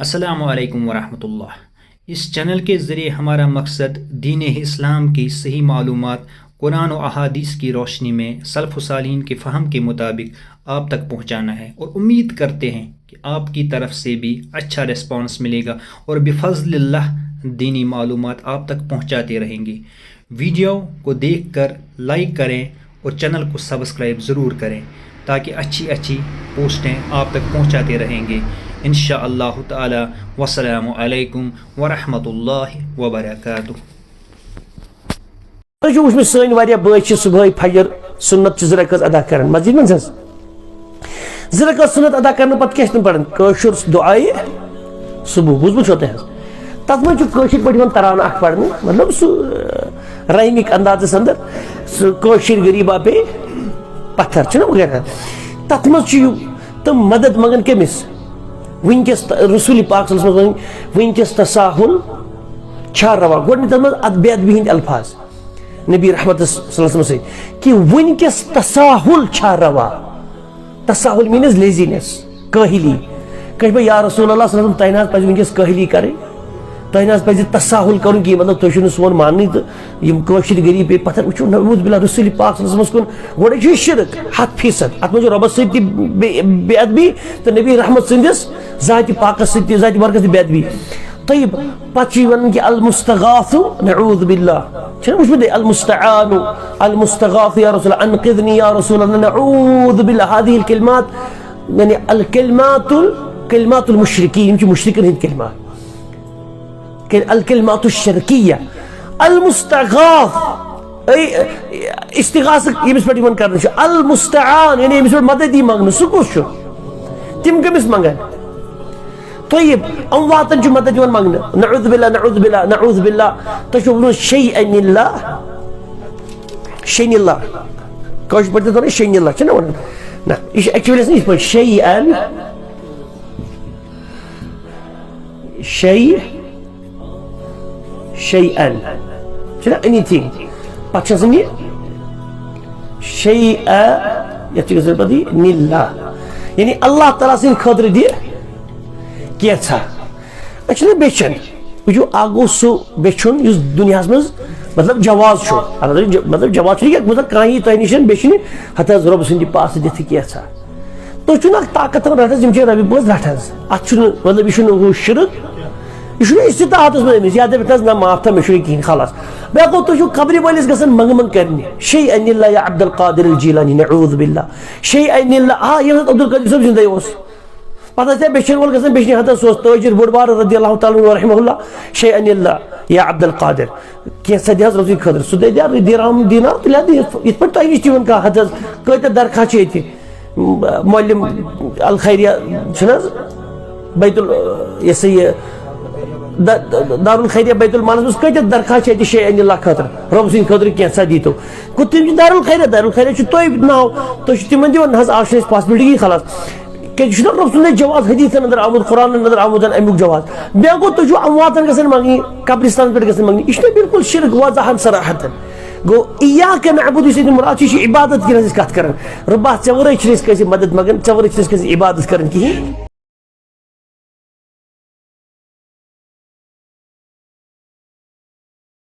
अस्सलामु अलैकुम वरहमतुल्लाह। इस चैनल के ज़रिए हमारा मकसद दीन इस्लाम की सही मालूमात कुरान और अहादीस की रोशनी में सल्फ़ सालीन के फ़हम के मुताबिक आप तक पहुँचाना है, और उम्मीद करते हैं कि आपकी तरफ से भी अच्छा रिस्पांस मिलेगा और बिफ़ज़्लिल्लाह दीनी मालूमात आप तक पहुँचाते रहेंगे। वीडियो को देखकर लाइक करें और चैनल को सब्सक्राइब ज़रूर करें ताकि अच्छी अच्छी पोस्टें आप तक पहुँचाते रहेंगे इंशाअल्लाह ताला। वस्सलामु अलैकुम वरहमतुल्लाहि वबरकातुहू। सन बे सुबह फजर सुन्नत ज़रकत अदा कर मस्जिद में ज़रकत सुन्नत अदा करने पे क्या पढ़न कशुर दुआए सुबह बुझ होते हैं तथ मशर पे तरान अख पढ़ने मतलब सह राइमिक अंदाज अंदर सह गरीबा पे पत्थर वगैरह तथ तम मदद मंगन कमिस वनकस रसूल पाक वनकस तसाहुल छा रवा गोडन तथ बेअदबी हंद अल्फाज नबी रहमत से कि वनकस तसाहुल छा रवा। तसाहुल मीन्स लेजीनेस, काहिली। कह या रसूल अल्लाह तह पे वनकस काहिली कर तह पे तसाहुल कर कि मतलब तुम सोन मान तो गरीब पे पत्थर वो नऊज़ बिल्लाह रसूल पाक कुन गोडे शिरक 100% अत मज रबस बेअदबी तो नबी रहमत सदिस ज़ात पाकस ज़ात बरकत बेअदबी। तयब पे वन कि अल मुस्तगाफ़ु नऊज़ बिल्लाह अल मुस्तआनु अल मुस्तगाफ़ु या रसूल अनक़िज़नी या रसूल नऊज़ बिल्लाह। हादिहिल कलिमात यानी अल कलिमातुल मुशरिकीन मुशरिकीन हिंद कलिमात अल कलिमातुश शरकिय्या अल मुस्तगाफ़ इस्तिगास यमिस पे वन कर अल मुस्तआन यानी यमिस पे मदद मंगन सह कुछ तिम कमिस मंगन। तयब अम वातन मदद वन मंगन नऊज़ बिल्लाह नऊज़ बिल्लाह नऊज़ बिल्लाह तो वो शैअनिल्लाह शैनिल्लाह कश पे तो शैनिल्लाह वन ना एक्चुअली इस पे शैअन शैअन एनीथिंग पक्ष शैअ निल्लाह यानी अल्लाह ताला सद खतर दि कैसा अच्छा बेचन वो गो सह बेचुन दुनिया मज मतलब जवाज मतलब जवाज मतलब कहीं तह निश बेचन हत रब सद पास दिख कैसा तुम ताकत रटस रबी बज रटस अत मतलब यह शिरक यह इस्तिताअत मज या दप ना माफ था मे कहीं खलास बे गो तुम कब्र वलिस गसन मंग मंग करने शैअनिल्लाह या अब्दुल कादिर अल जीलानी नऊज़ बिल्लाह शैअनिल्लाह। हाँ ये अब्दुल कादिर सब जिंदा पे बेचन वोल गसन बेचने हत सह ताजिर बोड़बार रज़ियल्लाहु तआला रहमहुल्लाह शैअनिल्लाह या अब्दुल कादिर कैसा दिहस रसूल खतर सह दे दिराम दीना इत पे तह निश वन हत कत दरखा ये मौलम अल खैरिया बैतुल ये दारुल खैरिया बैतुल मानस कत दरखा ये शैअनिल्लाह खतर रब सद खतर कैसा दी तो तुम दारुल खैरिया तुह नाव तुम तिमन दिवन आज पॉसिबिलिटी खलास क्या रब सद जवाज हदीस अंदर आमुद कुरान अंदर आमुद अमुक जवाज बे गो तुम अमवातन गसन मंगनी कब्रिस्तान पे गसन मंगनी यह बिल्कुल शिरक वाज़हन सराहतन गो इय्याक नअबुदु मुराद इबादत की कत कर रब्बा ऐ वे मदद मंगन ऐ वे इबादत कर कहीं।